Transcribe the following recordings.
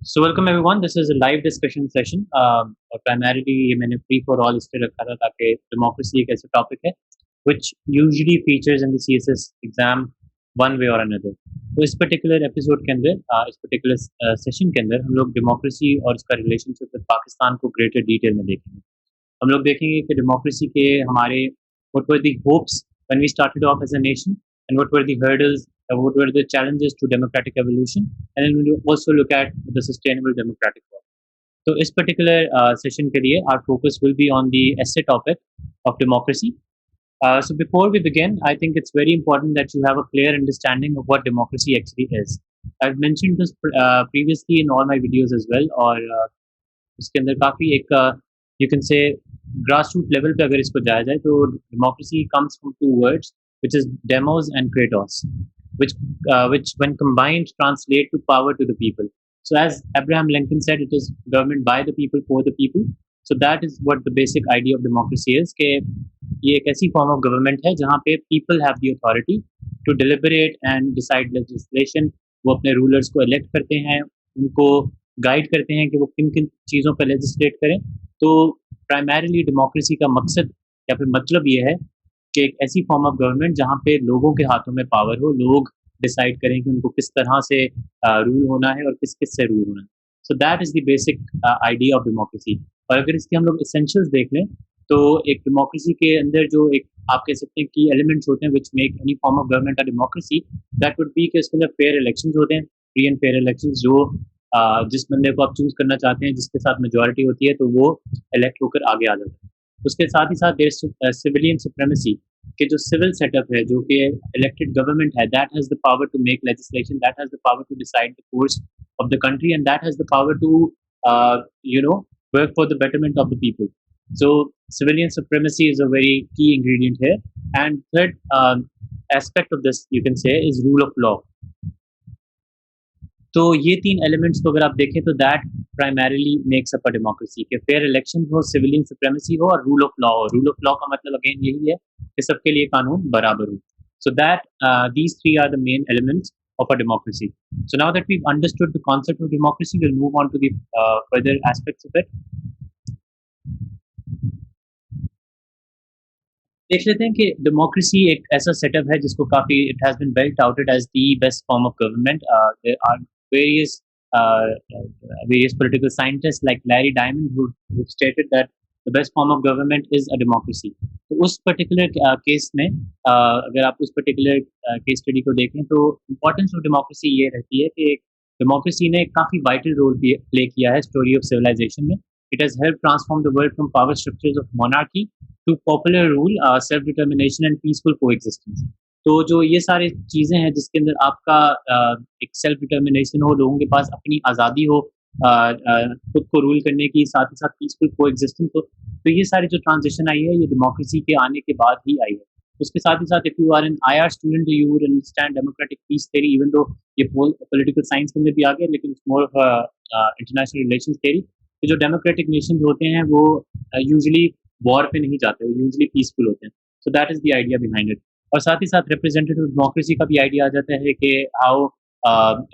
So welcome everyone. This is a live discussion session. और primarily ये मैंने free for all इसलिए रखा था ताकि democracy एक ऐसा topic है which usually features in the CSS exam one way or another. तो इस particular episode के अंदर इस particular session के अंदर हम लोग democracy और इसका relationship with पाकिस्तान को greater detail में देखेंगे. हम लोग देखेंगे कि democracy के हमारे what were the hopes when we started off as a nation and what were the hurdles, what were the challenges to democratic evolution, and then we'll also look at the sustainable democratic world. So इस particular session के लिए our focus will be on the essay topic of democracy. So before we begin, I think it's very important that you have a clear understanding of what democracy actually is. I've mentioned this previously in all my videos as well, और इसके अंदर काफ़ी एक you can say grassroots level पे अगर इसको जाया जाए तो democracy comes from two words, which is demos and kratos, which when combined translate to power to the people. So as Abraham Lincoln said, it is government by the people for the people. So that is what the basic idea of democracy is कि ये एक ऐसी form of government है जहाँ पे people have the authority to deliberate and decide legislation. वो अपने rulers को elect करते हैं, उनको गाइड करते हैं कि वो किन किन चीज़ों पर लेजिस्लेट करें. तो प्राइमरीली डेमोक्रेसी का मकसद या फिर मतलब ये है कि एक ऐसी फॉर्म ऑफ गवर्नमेंट जहाँ पे लोगों के हाथों में पावर हो, लोग डिसाइड करें कि उनको किस तरह से रूल होना है और किस किस से रूल होना है. So that is the basic idea of democracy. और अगर इसके हम लोग एसेंशियल्स देख लें तो एक डेमोक्रेसी के अंदर जो एक आप कह सकते हैं की एलिमेंट्स होते हैं which make any form of government a democracy, that would be कि उसके अंदर फेयर इलेक्शंस होते हैं, फ्री एंड फेयर इलेक्शंस. जो जिस बंदे को आप चूज करना चाहते हैं, जिसके साथ मेजोरिटी होती है, तो वो इलेक्ट होकर आगे आ जाता है. उसके साथ ही साथ देयर सिविलियन सुप्रीमेसी कि जो सिविल सेटअप है, जो कि इलेक्टेड गवर्नमेंट है, that has the power to make legislation, that has the power to decide the course of the country, and that has the power to work for the betterment of the people. So civilian supremacy is a very key ingredient here. And third aspect of this, you can say, is rule of law. तो ये तीन elements को अगर आप देखें तो that primarily makes up a democracy कि fair election हो, सिविलियन सुप्रीमेसी हो और रूल ऑफ लॉ हो. रूल ऑफ लॉ का मतलब अगेन यही है कि सबके लिए कानून बराबर हो. So that these three are the main elements of a democracy. So now that we've understood the concept of democracy, we'll move on to the further aspects of it. देख लेते हैं कि डेमोक्रेसी एक ऐसा सेटअप है जिसको काफ़ी it has been well touted as the best form of government. There are various various political scientists like Larry Diamond who stated that the best form of government is a democracy. तो उस particular case में अगर आप उस particular case study को देखें तो importance of democracy ये रहती है कि डेमोक्रेसी ने काफ़ी वाइटल रोल प्ले किया है स्टोरी ऑफ सिविलाइजेशन में. It has help transform the world from power structures of monarchy to popular rule, self determination and peaceful coexistence. तो जो ये सारी चीज़ें हैं जिसके अंदर आपका एक सेल्फ डिटर्मिनेशन हो, लोगों के पास अपनी आज़ादी हो खुद को रूल करने की, साथ ही साथ पीसफुल कोएग्जिस्टेंस हो, तो ये सारी जो ट्रांजिशन आई है ये डेमोक्रेसी के आने के बाद ही आई है. उसके साथ ही साथ if you are an IR student you would understand democratic peace theory, even though ये पॉलिटिकल साइंस के अंदर भी आ गया, लेकिन it's more of international relations theory. जो डेमोक्रेटिक नेशन होते हैं वो यूजुअली वॉर पे नहीं जाते, वो यूजुअली पीसफुल होते हैं. So that is the idea behind it. और साथ ही साथ रिप्रेजेंटेटिव डेमोक्रेसी का भी आइडिया आ जाता है कि how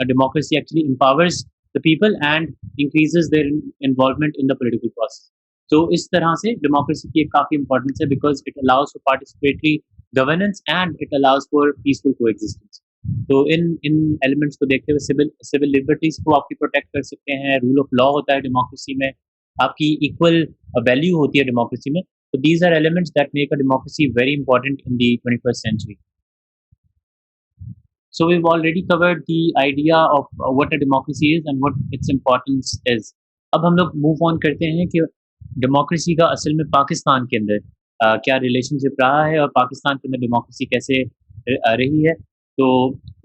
democracy actually empowers the people and increases their involvement in the political process. तो इस तरह से डेमोक्रेसी की एक काफ़ी इंपॉर्टेंस है because it allows for participatory governance and it allows for peaceful coexistence. तो इन इन एलिमेंट्स को देखते हुए सिविल लिबर्टीज को आपकी प्रोटेक्ट कर सकते हैं. रूल ऑफ लॉ होता है डेमोक्रेसी में, आपकी इक्वल वैल्यू होती है डेमोक्रेसी में. So these are elements that make a democracy very important in the 21st century. So we've already covered the idea of what a democracy is and what its importance is. अब हम लोग move on करते हैं कि democracy का असल में पाकिस्तान के अंदर क्या relationship रहा है और पाकिस्तान के अंदर democracy कैसे रही है. तो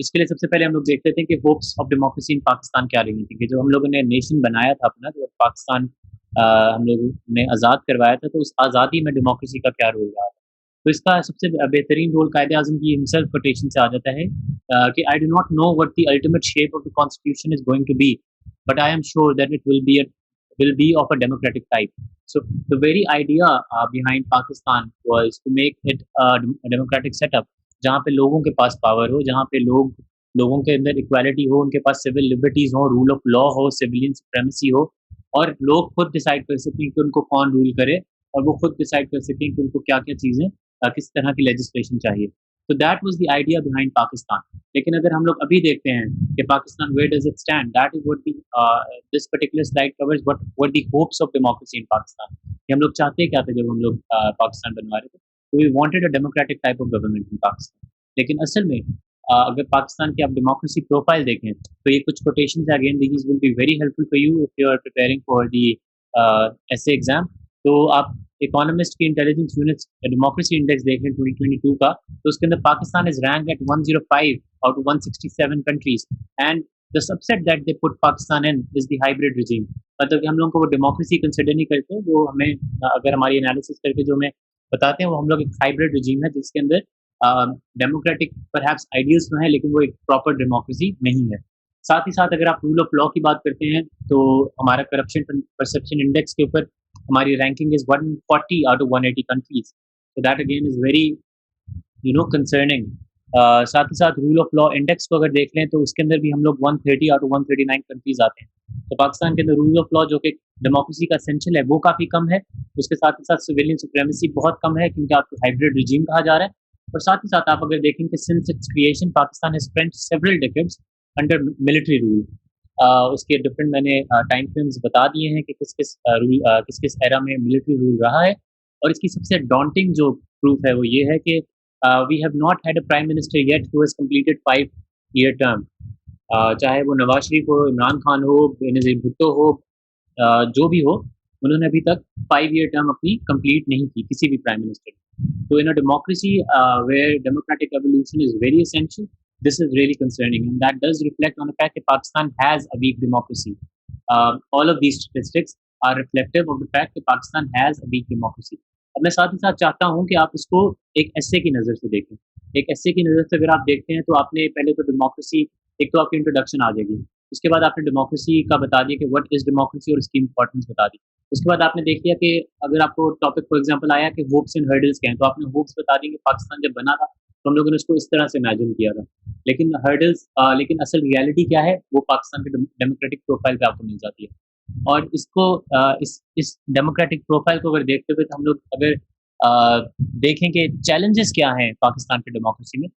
इसके लिए सबसे पहले हम लोग देख लेते हैं कि hopes of democracy in Pakistan क्या रही थी. कि जो हम लोगों ने nation बनाया था अपना, जो पाकिस्तान हम लोगों ने आज़ाद करवाया था, तो उस आज़ादी में डेमोक्रेसी का क्या रोल रहा था. तो इसका सबसे बेहतरीन रोल कायदे आज़म की हिमसेल्फ कोटेशन से आ जाता है कि I do not know what the ultimate shape of the constitution is going to be, but I am sure that it will be of a democratic type. So the very idea behind Pakistan was to make it a democratic setup जहाँ पे लोगों के पास power हो, जहाँ पे लोग लोगों के अंदर इक्वालिटी हो, उनके पास सिविल लिबर्टीज़ हो, रूल ऑफ लॉ हो, सिविलियन सुप्रीमेसी हो और लोग खुद डिसाइड कर सकें कि उनको कौन रूल करे और वो खुद डिसाइड कर सकें कि उनको क्या-क्या चीज़ें किस तरह की लेजिस्लेशन चाहिए। तो that was the idea behind Pakistan. लेकिन अगर हम लोग अभी देखते हैं कि Pakistan where does it stand, that is what this particular slide covers what the hopes of democracy in Pakistan. कि हम लोग चाहते क्या थे जब हम लोग पाकिस्तान बनवा रहे थे? We wanted a democratic type of government in Pakistan. लेकिन असल में अगर पाकिस्तान की आप डेमोक्रेसी प्रोफाइल देखें, तो ये कुछ कोटेशंस हैं, again these will be very helpful for you if you are preparing for the SA exam. तो आप इकोनॉमिस्ट की इंटेलिजेंस यूनिट्स डेमोक्रेसी इंडेक्स देख लें 2022 का, तो उसके अंदर Pakistan is ranked at 105 out of 167 countries and the subset that they put Pakistan in is the hybrid regime. मतलब कि हम लोगों को वो डेमोक्रेसी कंसिडर नहीं करते, वो हमें अगर हमारी एनालिसिस करके जो हमें बताते हैं, वो हम लोग एक हाइब्रिड रिजीम है जिसके अंदर डेमोक्रेटिक परहैप्स आइडियल्स तो हैं, लेकिन वो एक प्रॉपर डेमोक्रेसी नहीं है। साथ ही साथ अगर आप रूल ऑफ लॉ की बात करते हैं, तो हमारा करप्शन परसेप्शन इंडेक्स के ऊपर हमारी ranking is 140 out of 180 countries. So that again is very concerning. साथ ही साथ रूल ऑफ लॉ इंडेक्स को अगर देख लें, तो उसके अंदर भी हम लोग 130 आउट ऑफ 139 कंट्रीज़ आते हैं। तो पाकिस्तान के अंदर रूल ऑफ लॉ जो कि डेमोक्रेसी का एसेंशियल है, वो काफ़ी कम है। उसके साथ ही साथ सिविलियन सुप्रीमेसी बहुत कम है क्योंकि आपको हाइब्रिड रिजीम कहा जा रहा है। और साथ ही साथ आप अगर देखें कि since it's creation Pakistan has spent several decades under military rule. उसके डिफरेंट मैंने टाइम फ्रेम्स बता दिए हैं कि किस-किस किस-किस एरा में मिलिट्री रूल रहा है। और इसकी सबसे डॉन्टिंग जो प्रूफ है वो ये है कि we have not had a prime minister yet who has completed 5 year term. चाहे वो नवाज़ शरीफ हो, इमरान खान हो, बेनज़ीर भुट्टो हो, जो भी हो, उन्होंने अभी तक 5 ईयर टर्म अपनी कंप्लीट नहीं की, किसी भी प्राइम मिनिस्टर ने। तो in a democracy where democratic evolution is very essential, this is really concerning and that does reflect on the fact that Pakistan has a weak democracy. All of these statistics are reflective of the fact that Pakistan has a weak democracy. अब मैं साथ ही साथ चाहता हूँ कि आप इसको एक एस्से की नज़र से देखें। एक एस्से की नज़र से अगर आप देखते हैं, तो आपने पहले तो डेमोक्रेसी, एक तो आपकी इंट्रोडक्शन आ जाएगी। उसके बाद आपने डेमोक्रेसी का बता दिया कि व्हाट इज़ डेमोक्रेसी और इसकी इम्पोर्टेंस बता दी। उसके बाद आपने देख लिया कि अगर आपको टॉपिक फॉर एग्ज़ाम्पल आया कि होप्स एंड हर्डल्स क्या हैं, तो आपने होप्स बता दी कि पाकिस्तान जब बना था, तो हम लोगों ने उसको इस तरह से इमेजिन किया था। लेकिन हर्डल्स लेकिन असल रियलिटी क्या है, वो पाकिस्तान के डेमोक्रेटिक प्रोफाइल पे आपको मिल जाती है। और इसको इस डेमोक्रेटिक प्रोफाइल को अगर देखते हुए, तो हम लोग अगर देखें कि चैलेंजेस क्या हैं पाकिस्तान की डेमोक्रेसी में,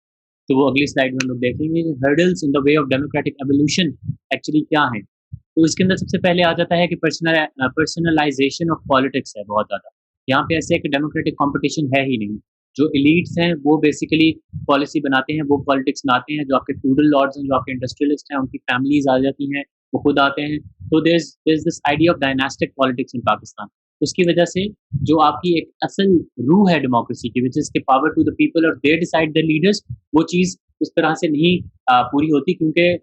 तो वो अगली स्लाइड में हम लोग देखेंगे कि hurdles in the way of democratic evolution actually क्या हैं। तो इसके अंदर सबसे पहले आ जाता है कि पर्सनलाइजेशन ऑफ पॉलिटिक्स है बहुत ज़्यादा। यहाँ पे ऐसे एक डेमोक्रेटिक कॉम्पिटिशन है ही नहीं। जो एलीट्स हैं वो बेसिकली पॉलिसी बनाते हैं, वो पॉलिटिक्स में आते हैं। जो आपके फ्यूडल लॉर्ड्स हैं, जो आपके इंडस्ट्रियलिस्ट हैं, उनकी फैमिलीज आ जाती हैं, वो खुद आते हैं। तो there is this idea of dynastic politics in Pakistan. उसकी वजह से जो आपकी एक असल रूह है डेमोक्रेसी की, which is the power to the people और दे डिसाइड द लीडर्स, वो चीज़ उस तरह से नहीं पूरी होती, क्योंकि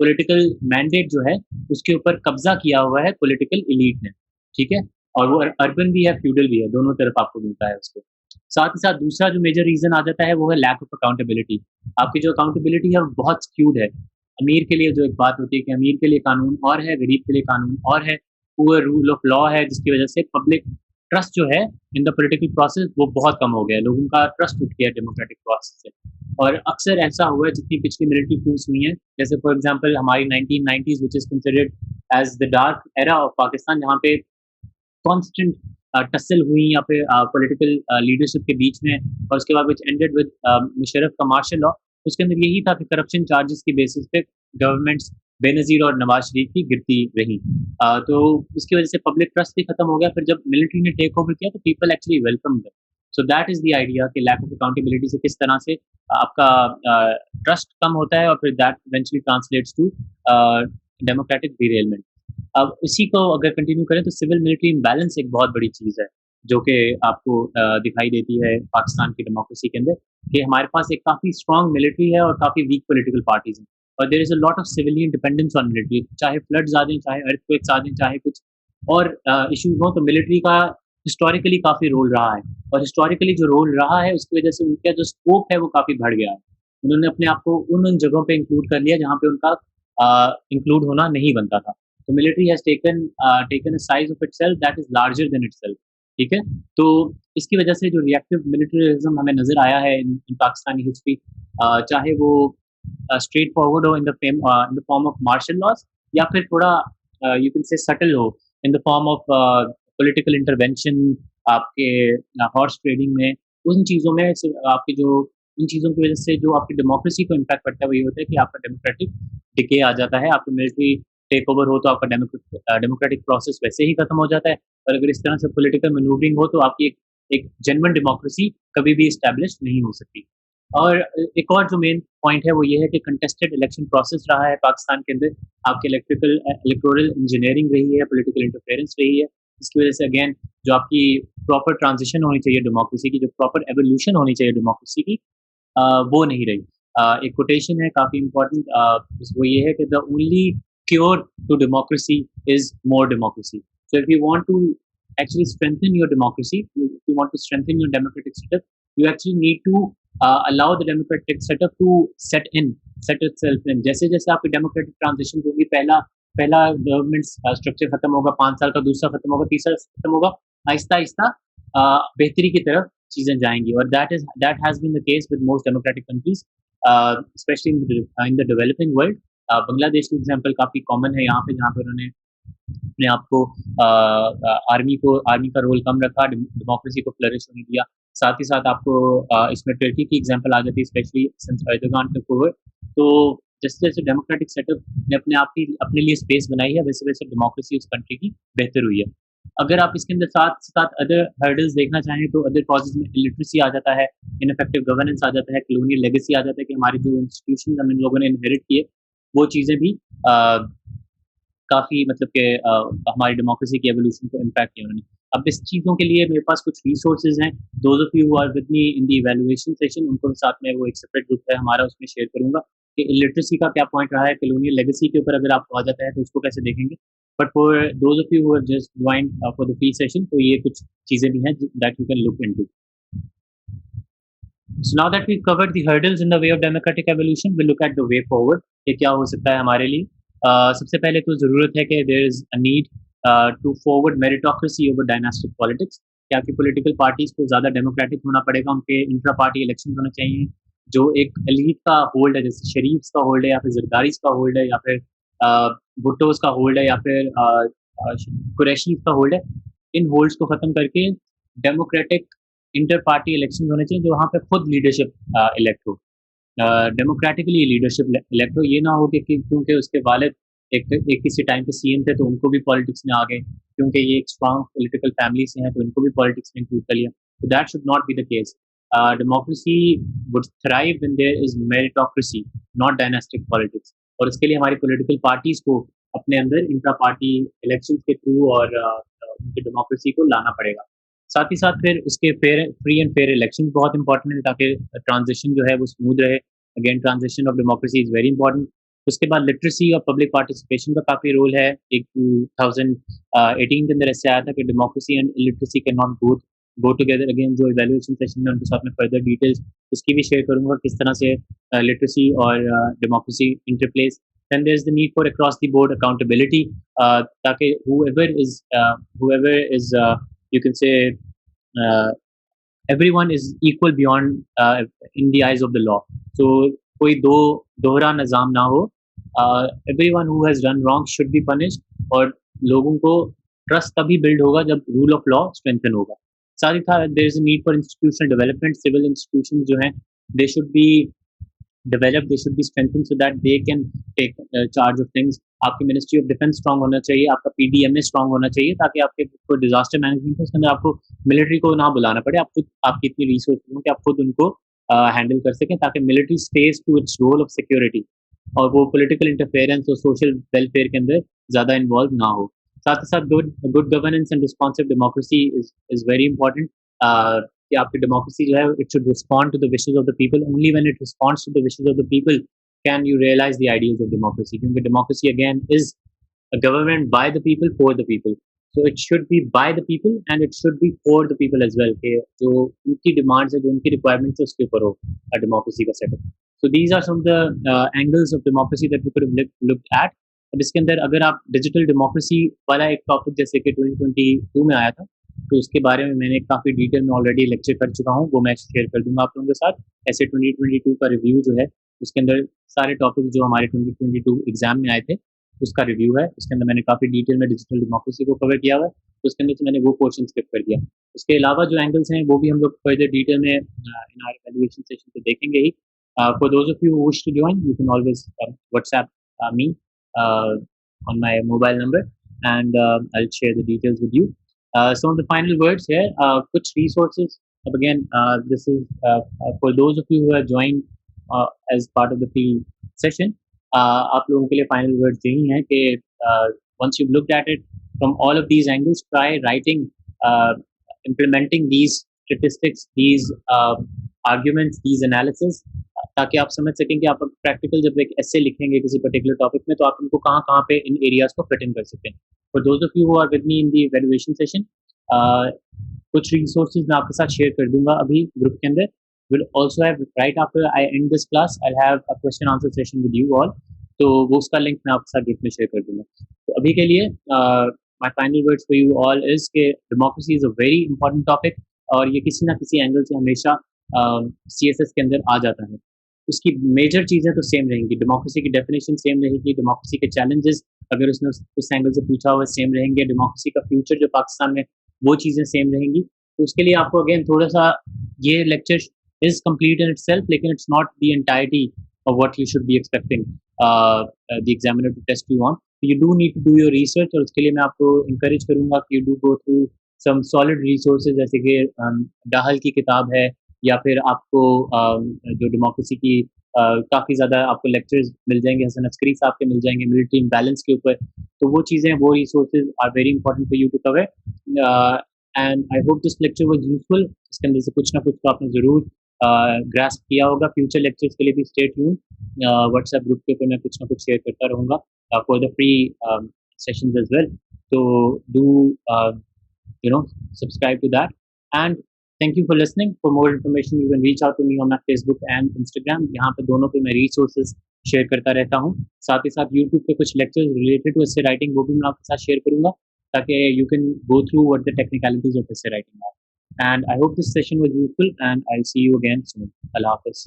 पॉलिटिकल मैंडेट जो है उसके ऊपर कब्जा किया हुआ है पॉलिटिकल एलीट ने, ठीक है? और वो अर्बन भी है, फ्यूडल भी है, दोनों तरफ आपको मिलता है उसको। साथ ही साथ दूसरा जो मेजर रीज़न आ जाता है, वो है लैक ऑफ अकाउंटेबिलिटी। आपकी जो अकाउंटेबिलिटी है वो बहुत स्क्यूड है। अमीर के लिए जो एक बात होती है कि अमीर के लिए कानून और है, गरीब के लिए कानून और है। पुअर रूल ऑफ लॉ है, जिसकी वजह से पब्लिक ट्रस्ट जो है इन द पॉलिटिकल प्रोसेस वो बहुत कम हो गया है। लोगों का ट्रस्ट उठ गया है डेमोक्रेटिक प्रोसेस से। और अक्सर ऐसा हुआ है जितनी पिछली मिलिट्री कूप्स हुई हैं, जैसे फॉर एग्ज़ाम्पल हमारी 1990s which is considered as the dark era of Pakistan, जहाँ पे कांस्टेंट टसल हुई या फिर पॉलिटिकल लीडरशिप के बीच में, और उसके बाद व्हिच एंडेड विद मुशर्रफ का मार्शल लॉ। उसके अंदर यही था कि करप्शन चार्जेस की बेसिस पे गवर्नमेंट्स बेनज़ीर और नवाज शरीफ की गिरती रही। तो उसकी वजह से पब्लिक ट्रस्ट भी खत्म हो गया। फिर जब मिलिट्री ने टेक ओवर किया, तो people actually welcome them. So that is the idea कि लैक ऑफ अकाउंटेबिलिटी से किस तरह से आपका ट्रस्ट कम होता है, और फिर that eventually translates to democratic derailment. अब इसी को अगर कंटिन्यू करें, तो सिविल मिलिट्री इम्बैलेंस एक बहुत बड़ी चीज़ है, जो कि आपको दिखाई देती है पाकिस्तान की डेमोक्रेसी के अंदर, कि हमारे पास एक काफ़ी स्ट्रॉन्ग मिलिट्री है और काफ़ी वीक पॉलिटिकल पार्टीज़ हैं। और there is a lot of civilian dependence on military, चाहे फ्लड्स आ जाएँ, चाहे अर्थक्वेक्स आ जाएँ, चाहे कुछ और इश्यूज़ हों, तो मिलिट्री का हिस्टोरिकली काफ़ी रोल रहा है। और हिस्टोरिकली जो रोल रहा है, उसकी वजह से उनका जो स्कोप है वो काफ़ी बढ़ गया है। उन्होंने अपने आप को उन जगहों पे इंक्लूड कर लिया जहाँ पे उनका इंक्लूड होना नहीं बनता था। तो military has taken a size of itself that is larger than itself, ठीक है? तो इसकी वजह से जो रिएक्टिव मिलिटरिज़्म हमें नज़र आया है इन पाकिस्तानी हिस्ट्री, चाहे वो स्ट्रेट फॉरवर्ड हो in the form of martial laws, या फिर थोड़ा यू कैन से सटल हो in the form of political intervention आपके हॉर्स ट्रेडिंग में। उन चीज़ों में आपकी जो इन चीज़ों की वजह से जो आपकी डेमोक्रेसी को इम्पैक्ट पड़ता है वो ये होता है कि आपका डेमोक्रेटिक डिके आ जाता है। आपका मिलिट्री टेक ओवर हो तो आपका डेमोक्रेटिक प्रोसेस वैसे ही खत्म हो जाता है। और अगर इस तरह से पॉलिटिकल मैनूवरिंग हो तो आपकी एक जेन्युइन डेमोक्रेसी कभी भी एस्टैब्लिश नहीं हो सकती। और एक और जो मेन पॉइंट है वो ये है कि कंटेस्टेड इलेक्शन प्रोसेस रहा है पाकिस्तान के अंदर। आपके इलेक्टोरल इंजीनियरिंग रही है, पॉलिटिकल इंटरफेरेंस रही है, जिसकी वजह से अगेन जो आपकी प्रॉपर ट्रांजिशन होनी चाहिए डेमोक्रेसी की, जो प्रॉपर एवोल्यूशन होनी चाहिए डेमोक्रेसी की, वो नहीं रही। एक कोटेशन है काफ़ी इम्पोर्टेंट, वो ये है कि the only cure to democracy is more democracy. So if you want to actually strengthen your democracy, if you want to strengthen your democratic setup, you actually need to allow the democratic setup to set itself in। जैसे जैसे आपकी democratic transition होगी, पहला पहला government structure खत्म होगा, 5 साल का दूसरा खत्म होगा, तीसरा खत्म होगा, आहिस्ता आहिस्ता बेहतरी की तरफ चीज़ें जाएंगी। और that has been the case with most democratic countries, especially in the developing world. Bangladesh की एग्जांपल काफ़ी कॉमन है यहाँ पे, जहाँ पे उन्होंने अपने आप को आर्मी का रोल कम रखा, डेमोक्रेसी को फ्लरिश होने दिया। साथ ही साथ आपको इसमें टर्की की एग्जांपल आ जाती है, specially since Erdogan took over. तो जैसे जैसे डेमोक्रेटिक सेटअप ने अपने लिए स्पेस बनाई है, वैसे वैसे डेमोक्रेसी उस कंट्री की बेहतर हुई है। अगर आप इसके अंदर साथ साथ अदर हर्डल्स देखना चाहें तो अदर कॉजेज में इलिटरेसी आ जाता है, इनफेक्टिव गवर्नेंस आ जाता है, कॉलोनियल लेगेसी आ जाता है कि हमारे जो इंस्टीट्यूशन हम इन लोगों ने इनहेरिट किए वो चीज़ें भी काफ़ी मतलब कि हमारी डेमोक्रेसी की एवोल्यूशन को इम्पैक्ट किया उन्होंने। अब इस चीज़ों के लिए मेरे पास कुछ रिसोर्सेज़ हैं। Those of you who are with me in the evaluation session, उनको साथ में वो एक सेपरेट ग्रुप है हमारा, उसमें शेयर करूँगा कि इलिटरेसी का क्या पॉइंट रहा है, कॉलोनियल लेगेसी के ऊपर अगर आपको आ जाता है तो उसको कैसे देखेंगे। But for those of you who have just joined for the free session, तो ये कुछ चीज़ें भी हैं that you can look into. So now that we've covered the hurdles in the way of democratic evolution, we'll look at the way forward कि क्या हो सकता है हमारे लिए। सबसे पहले तो ज़रूरत है कि there is a need to forward meritocracy over dynastic politics। कि आपकी पॉलिटिकल पार्टीज को ज़्यादा डेमोक्रेटिक होना पड़ेगा, उनके इंट्रा पार्टी इलेक्शन होने चाहिए। जो एक एलीट का होल्ड है, जैसे शरीफ्स का होल्ड है या फिर जरदारीज का होल्ड है या फिर भुट्टोज का होल्ड है या फिर कुरैशीज का होल्ड है, इन होल्ड्स को ख़त्म करके डेमोक्रेटिक इंटर पार्टी इलेक्शन होने चाहिए, जो वहाँ पे खुद लीडरशिप इलेक्ट हो, डेमोक्रेटिकली लीडरशिप इलेक्ट हो। ये ना हो कि क्योंकि उसके वालिद एक किसी टाइम पे सीएम थे तो उनको भी पॉलिटिक्स में आ गए, क्योंकि ये एक स्ट्रॉन्ग पॉलिटिकल फैमिली से हैं तो इनको भी पॉलिटिक्स में इंक्लूड कर लिया। तो that should not be the case. Democracy would thrive when there is meritocracy, not dynastic politics. और इसके लिए हमारी पॉलिटिकल पार्टीज को अपने अंदर इंट्रा पार्टी इलेक्शन के थ्रू और उनकी डेमोक्रेसी को लाना पड़ेगा। साथ ही साथ फिर उसके फ्री एंड फेयर इलेक्शन बहुत इंपॉर्टेंट है, ताकि ट्रांजिशन जो है वो स्मूथ रहे। Again transition of democracy is very important. उसके बाद लिटरेसी और पब्लिक पार्टिसिपेशन का काफ़ी रोल है। एक 2018 के अंदर ऐसे आया था कि democracy and illiteracy can not go together. Again जो इवैल्यूएशन सेशन में उनके साथ में फर्दर डिटेल्स इसकी भी शेयर करूँगा, किस तरह से लिटरेसी और democracy इंटरप्लेस। Then there's the need for across the board accountability, ताकि whoever is you can say uh, everyone is equal beyond in the eyes of the law। So कोई दोहरा निज़ाम ना हो। Everyone who has done wrong should be punished। और लोगों को trust तभी build होगा जब रूल ऑफ लॉ स्ट्रेंथन होगा। साथ ही साथ there is a need for institutional development. Civil institution जो हैं they should be developed, they should be strengthened so that they can take charge of things। आपकी मिनिस्ट्री ऑफ डिफेंस स्ट्रांग होना चाहिए, आपका पीडीएमए स्ट्रांग होना चाहिए, ताकि आपके कोई डिजास्टर मैनेजमेंट है उसके अंदर आपको मिलिट्री को ना बुलाना पड़े, आप खुद आपकी इतनी रिसोर्स हो कि आप खुद उनको हैंडल कर सकें, ताकि military stage to its role of security और वो पॉलिटिकल इंटरफेरेंस और सोशल वेलफेयर के अंदर ज़्यादा इन्वॉल्व ना हो। साथ ही साथ good governance and responsive democracy is very important. कि आपकी डेमोक्रेसी जो है it should respond to the wishes of the people. Only when it responds to the wishes of the people can you realise the ideals of democracy, क्योंकि democracy again is a government by the people for the people, so it should be by the people and it should be for the people as well। कि जो उनकी demands है, जो उनकी requirements है, उसके ऊपर हो डेमोक्रेसी का setup. so these are some of the angles of democracy that we could have looked at। अब इसके अंदर अगर आप डिजिटल डेमोक्रेसी वाला एक टॉपिक जैसे कि 2022 में आया था, तो उसके बारे में मैंने काफ़ी डिटेल में ऑलरेडी लेक्चर कर चुका हूँ, वो मैं शेयर कर दूंगा आप लोगों के साथ। ऐसे 2022 का रिव्यू जो है उसके अंदर सारे टॉपिक जो हमारे 2022 एग्जाम में आए थे उसका रिव्यू है। उसके अंदर मैंने काफ़ी डिटेल में डिजिटल डेमोक्रेसी को कवर किया हुआ है, तो उसके अंदर से मैंने वो पोर्शन स्किप कर दिया। उसके अलावा जो एंगल्स हैं वो भी हम लोग फर्दर डिटेल में इन आवर एवेल्युएशन सेशन तो देखेंगे ही। For those of you who wish to join, you can always WhatsApp me on my mobile number, and I'll share the details with you. Some of the final words here, which resources, again, this is for those of you who have joined as part of the free session. आप लोगों के लिए final words यही हैं कि once you've looked at it from all of these angles, try writing, implementing these statistics, these arguments, these analysis, ताकि आप समझ सकें कि आप प्रैक्टिकल जब एक एसे लिखेंगे किसी पर्टिकुलर टॉपिक में तो आप उनको कहाँ-कहाँ पे इन एरियाज़ को फिट इन कर सकते हैं। For those of you who are with me in the evaluation session, कुछ रिसोर्सेज़ मैं आपके साथ शेयर कर दूँगा अभी ग्रुप के अंदर। Will also have right after I and this class, I have a question answer session with you all, तो वो उसका लिंक मैं आपके साथ ग्रुप में शेयर कर दूँगा। तो अभी के लिए my final words for you all is कि democracy is a very important topic और ये किसी ना किसी एंगल से हमेशा सीएसएस के अंदर आ जाता है। उसकी मेजर चीज़ें तो सेम रहेंगी, डेमोक्रेसी की डेफिनेशन सेम रहेगी, डेमोक्रेसी के चैलेंजेस अगर उसने उस एंगल से पूछा हुआ सेम रहेंगे, डेमोक्रेसी का फ्यूचर जो पाकिस्तान में वो चीज़ें सेम रहेंगी। तो उसके लिए आपको अगेन थोड़ा-सा ये lecture is complete in itself, लेकिन it's not the entirety of what you should be expecting the examiner to test you on. You do need to do your research और उसके लिए मैं आपको एनकरेज करूँगा कि you do go through some solid resources जैसे कि Dahl की किताब है या फिर आपको जो डेमोक्रेसी की काफ़ी ज़्यादा आपको लेक्चर्स मिल जाएँगे, हसन अस्करी साहब के मिल जाएँगे मिलिट्री इम्बैलेंस के ऊपर। तो वो चीज़ें, वो resources are very important for you to cover. And I hope this lecture was useful. इसके अंदर से कुछ ना कुछ तो आपने ज़रूर ग्रास्प किया होगा। फ्यूचर लेक्चर्स के लिए भी स्टे ट्यून्ड। व्हाट्सएप ग्रुप के ऊपर मैं कुछ ना कुछ शेयर करता रहूँगा for the free sessions as well. तो do subscribe to that, and thank you for listening. For more information you can reach out to me on my Facebook and Instagram. यहाँ पे दोनों पे मैं resources शेयर करता रहता हूँ। साथ ही साथ YouTube पे कुछ lectures related to essay writing वो भी मैं आपके साथ शेयर करूँगा ताकि you can go through what the technicalities of essay writing are. And I hope this session was useful and I'll see you again soon. Allah Hafiz.